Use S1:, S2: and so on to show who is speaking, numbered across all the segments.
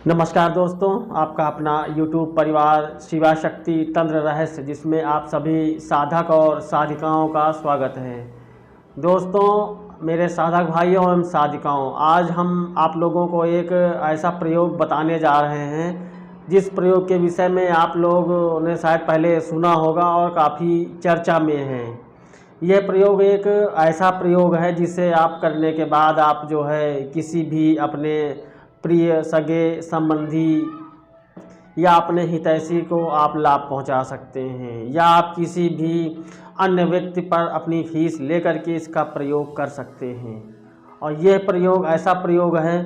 S1: नमस्कार दोस्तों, आपका अपना YouTube परिवार शिवा शक्ति तंत्र रहस्य, जिसमें आप सभी साधक और साधिकाओं का स्वागत है। दोस्तों, मेरे साधक भाइयों एवं साधिकाओं, आज हम आप लोगों को एक ऐसा प्रयोग बताने जा रहे हैं जिस प्रयोग के विषय में आप लोगों ने शायद पहले सुना होगा और काफ़ी चर्चा में है। यह प्रयोग एक ऐसा प्रयोग है जिसे आप करने के बाद आप जो है किसी भी अपने प्रिय सगे संबंधी या अपने हितैषी को आप लाभ पहुंचा सकते हैं, या आप किसी भी अन्य व्यक्ति पर अपनी फीस लेकर के इसका प्रयोग कर सकते हैं। और यह प्रयोग ऐसा प्रयोग है,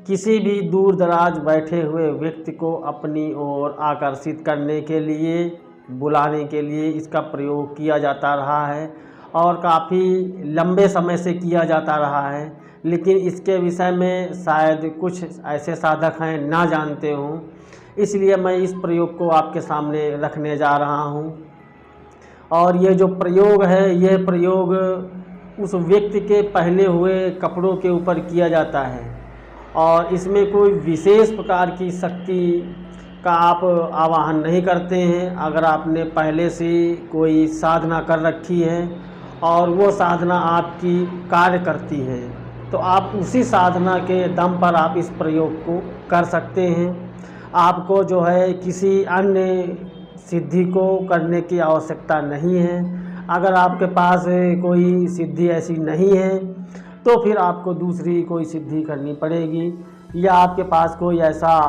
S1: किसी भी दूर दराज बैठे हुए व्यक्ति को अपनी ओर आकर्षित करने के लिए, बुलाने के लिए इसका प्रयोग किया जाता रहा है और काफ़ी लंबे समय से किया जाता रहा है। लेकिन इसके विषय में शायद कुछ ऐसे साधक हैं ना जानते हों, इसलिए मैं इस प्रयोग को आपके सामने रखने जा रहा हूं। और ये जो प्रयोग है, यह प्रयोग उस व्यक्ति के पहने हुए कपड़ों के ऊपर किया जाता है और इसमें कोई विशेष प्रकार की शक्ति का आप आवाहन नहीं करते हैं। अगर आपने पहले से कोई साधना कर रखी है और वो साधना आपकी कार्य करती है, तो आप उसी साधना के दम पर आप इस प्रयोग को कर सकते हैं। आपको जो है किसी अन्य सिद्धि को करने की आवश्यकता नहीं है। अगर आपके पास कोई सिद्धि ऐसी नहीं है तो फिर आपको दूसरी कोई सिद्धि करनी पड़ेगी, या आपके पास कोई ऐसा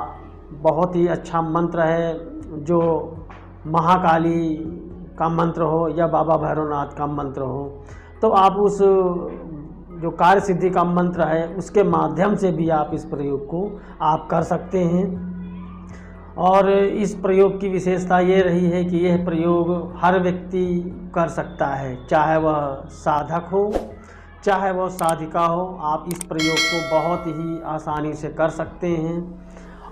S1: बहुत ही अच्छा मंत्र है जो महाकाली का मंत्र हो या बाबा भैरवनाथ का मंत्र हो, तो आप उस जो कार्य सिद्धि का मंत्र है उसके माध्यम से भी आप इस प्रयोग को आप कर सकते हैं। और इस प्रयोग की विशेषता ये रही है कि यह प्रयोग हर व्यक्ति कर सकता है, चाहे वह साधक हो चाहे वह साधिका हो। आप इस प्रयोग को बहुत ही आसानी से कर सकते हैं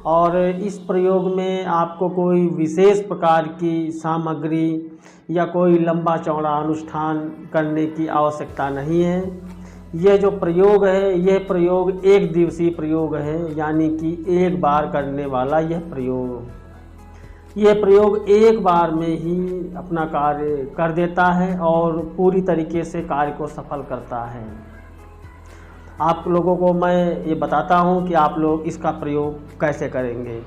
S1: और इस प्रयोग में आपको कोई विशेष प्रकार की सामग्री या कोई लंबा चौड़ा अनुष्ठान करने की आवश्यकता नहीं है। यह जो प्रयोग है, यह प्रयोग एक दिवसीय प्रयोग है, यानी कि एक बार करने वाला यह प्रयोग एक बार में ही अपना कार्य कर देता है और पूरी तरीके से कार्य को सफल करता है। आप लोगों को मैं ये बताता हूँ कि आप लोग इसका प्रयोग कैसे करेंगे।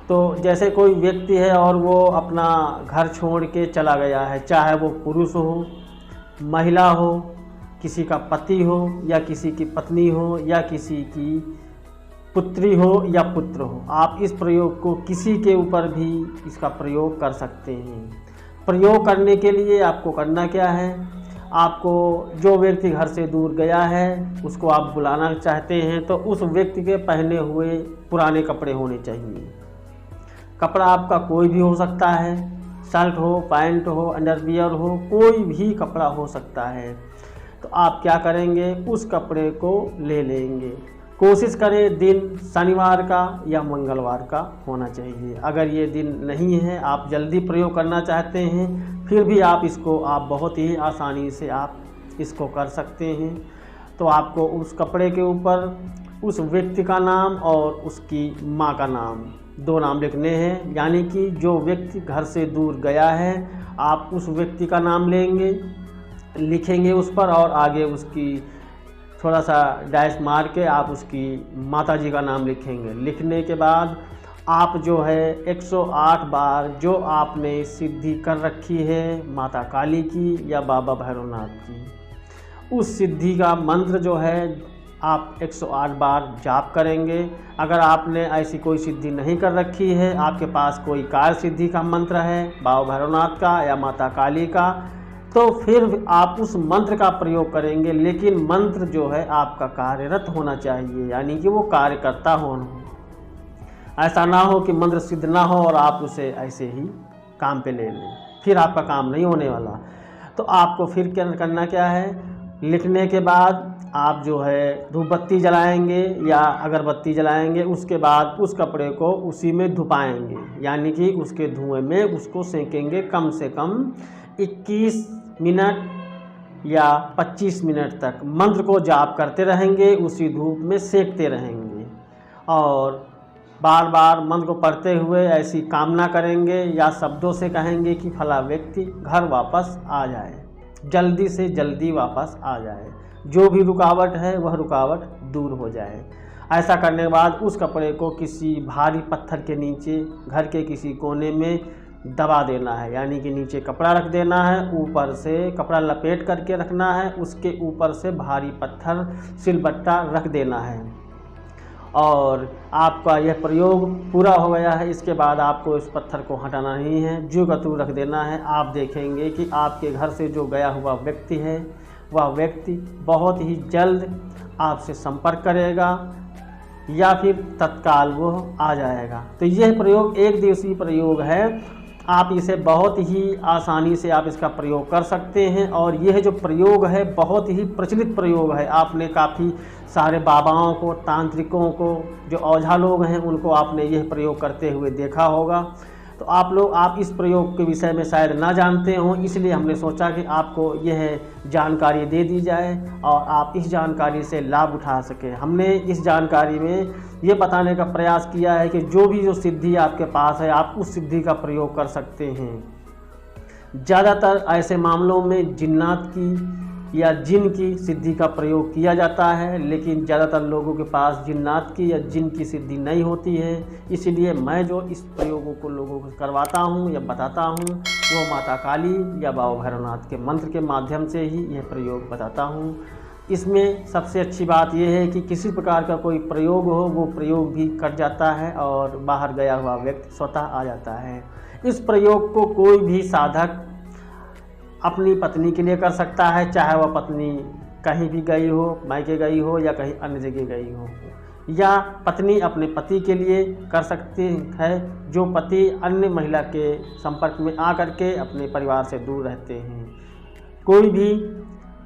S1: तो जैसे कोई व्यक्ति है और वो अपना घर छोड़ के चला गया है, चाहे वो पुरुष हो, महिला हो, किसी का पति हो या किसी की पत्नी हो या किसी की पुत्री हो या पुत्र हो, आप इस प्रयोग को किसी के ऊपर भी इसका प्रयोग कर सकते हैं। प्रयोग करने के लिए आपको करना क्या है, आपको जो व्यक्ति घर से दूर गया है उसको आप बुलाना चाहते हैं तो उस व्यक्ति के पहने हुए पुराने कपड़े होने चाहिए। कपड़ा आपका कोई भी हो सकता है, शर्ट हो, पैंट हो, अंडरवियर हो, कोई भी कपड़ा हो सकता है। तो आप क्या करेंगे, उस कपड़े को ले लेंगे। कोशिश करें दिन शनिवार का या मंगलवार का होना चाहिए। अगर ये दिन नहीं है, आप जल्दी प्रयोग करना चाहते हैं, फिर भी आप इसको बहुत ही आसानी से आप इसको कर सकते हैं। तो आपको उस कपड़े के ऊपर उस व्यक्ति का नाम और उसकी माँ का नाम, दो नाम लिखने हैं। यानी कि जो व्यक्ति घर से दूर गया है, आप उस व्यक्ति का नाम लेंगे, लिखेंगे उस पर और आगे उसकी थोड़ा सा डैश मार के आप उसकी माताजी का नाम लिखेंगे। लिखने के बाद आप जो है 108 बार जो आपने सिद्धि कर रखी है माता काली की या बाबा भैरवनाथ की, उस सिद्धि का मंत्र जो है आप 108 बार जाप करेंगे। अगर आपने ऐसी कोई सिद्धि नहीं कर रखी है, आपके पास कोई कार्य सिद्धि का मंत्र है बाबा भैरवनाथ का या माता काली का, तो फिर आप उस मंत्र का प्रयोग करेंगे। लेकिन मंत्र जो है आपका कार्यरत होना चाहिए, यानी कि वो कार्य करता होना। ऐसा ना हो कि मंत्र सिद्ध ना हो और आप उसे ऐसे ही काम पे ले लें, फिर आपका काम नहीं होने वाला। तो आपको फिर क्या करना क्या है, लिखने के बाद आप जो है धूप बत्ती जलाएंगे या अगरबत्ती जलाएंगे। उसके बाद उस कपड़े को उसी में धुपाएंगे, यानी कि उसके धुएं में उसको सेकेंगे कम से कम 21 मिनट या 25 मिनट तक। मंत्र को जाप करते रहेंगे, उसी धूप में सेकते रहेंगे। और बार बार मंत्र को पढ़ते हुए ऐसी कामना करेंगे या शब्दों से कहेंगे कि फला व्यक्ति घर वापस आ जाए, जल्दी से जल्दी वापस आ जाए, जो भी रुकावट है वह रुकावट दूर हो जाए। ऐसा करने के बाद उस कपड़े को किसी भारी पत्थर के नीचे घर के किसी कोने में दबा देना है, यानी कि नीचे कपड़ा रख देना है, ऊपर से कपड़ा लपेट करके रखना है, उसके ऊपर से भारी पत्थर सिलबट्टा रख देना है। और आपका यह प्रयोग पूरा हो गया है। इसके बाद आपको इस पत्थर को हटाना नहीं है, जो का त्यों रख देना है। आप देखेंगे कि आपके घर से जो गया हुआ व्यक्ति है वह व्यक्ति बहुत ही जल्द आपसे संपर्क करेगा या फिर तत्काल वो आ जाएगा। तो यह प्रयोग एक दिवसीय प्रयोग है, आप इसे बहुत ही आसानी से आप इसका प्रयोग कर सकते हैं। और यह जो प्रयोग है बहुत ही प्रचलित प्रयोग है। आपने काफ़ी सारे बाबाओं को, तांत्रिकों को, जो ओझा लोग हैं उनको आपने यह प्रयोग करते हुए देखा होगा। तो आप इस प्रयोग के विषय में शायद ना जानते हों, इसलिए हमने सोचा कि आपको यह जानकारी दे दी जाए और आप इस जानकारी से लाभ उठा सकें। हमने इस जानकारी में ये बताने का प्रयास किया है कि जो सिद्धि आपके पास है आप उस सिद्धि का प्रयोग कर सकते हैं। ज़्यादातर ऐसे मामलों में जिन्नात की या जिन की सिद्धि का प्रयोग किया जाता है, लेकिन ज़्यादातर लोगों के पास जिन्नात की या जिन की सिद्धि नहीं होती है। इसलिए मैं जो इस प्रयोगों को लोगों को करवाता हूँ या बताता हूँ वो माता काली या बाबा भैरवनाथ के मंत्र के माध्यम से ही यह प्रयोग बताता हूँ। इसमें सबसे अच्छी बात यह है कि किसी प्रकार का कोई प्रयोग हो वो प्रयोग भी कट जाता है और बाहर गया हुआ व्यक्ति स्वतः आ जाता है। इस प्रयोग को कोई भी साधक अपनी पत्नी के लिए कर सकता है, चाहे वह पत्नी कहीं भी गई हो, मायके गई हो या कहीं अन्य जगह गई हो, या पत्नी अपने पति के लिए कर सकती है जो पति अन्य महिला के संपर्क में आकर के अपने परिवार से दूर रहते हैं। कोई भी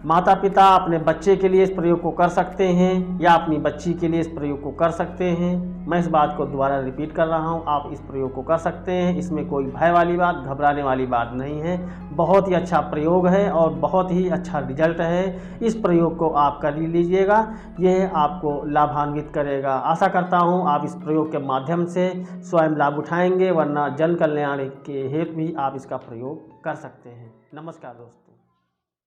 S1: माता पिता अपने बच्चे के लिए इस प्रयोग को कर सकते हैं या अपनी बच्ची के लिए इस प्रयोग को कर सकते हैं। मैं इस बात को दोबारा रिपीट कर रहा हूं, आप इस प्रयोग को कर सकते हैं। इसमें कोई भय वाली बात, घबराने वाली बात नहीं है। बहुत ही अच्छा प्रयोग है और बहुत ही अच्छा रिजल्ट है। इस प्रयोग को आप कर लीजिएगा, यह आपको लाभान्वित करेगा। आशा करता हूँ आप इस प्रयोग के माध्यम से स्वयं लाभ उठाएंगे, वरना जन कल्याण के हेतु भी आप इसका प्रयोग कर सकते हैं। नमस्कार दोस्तों।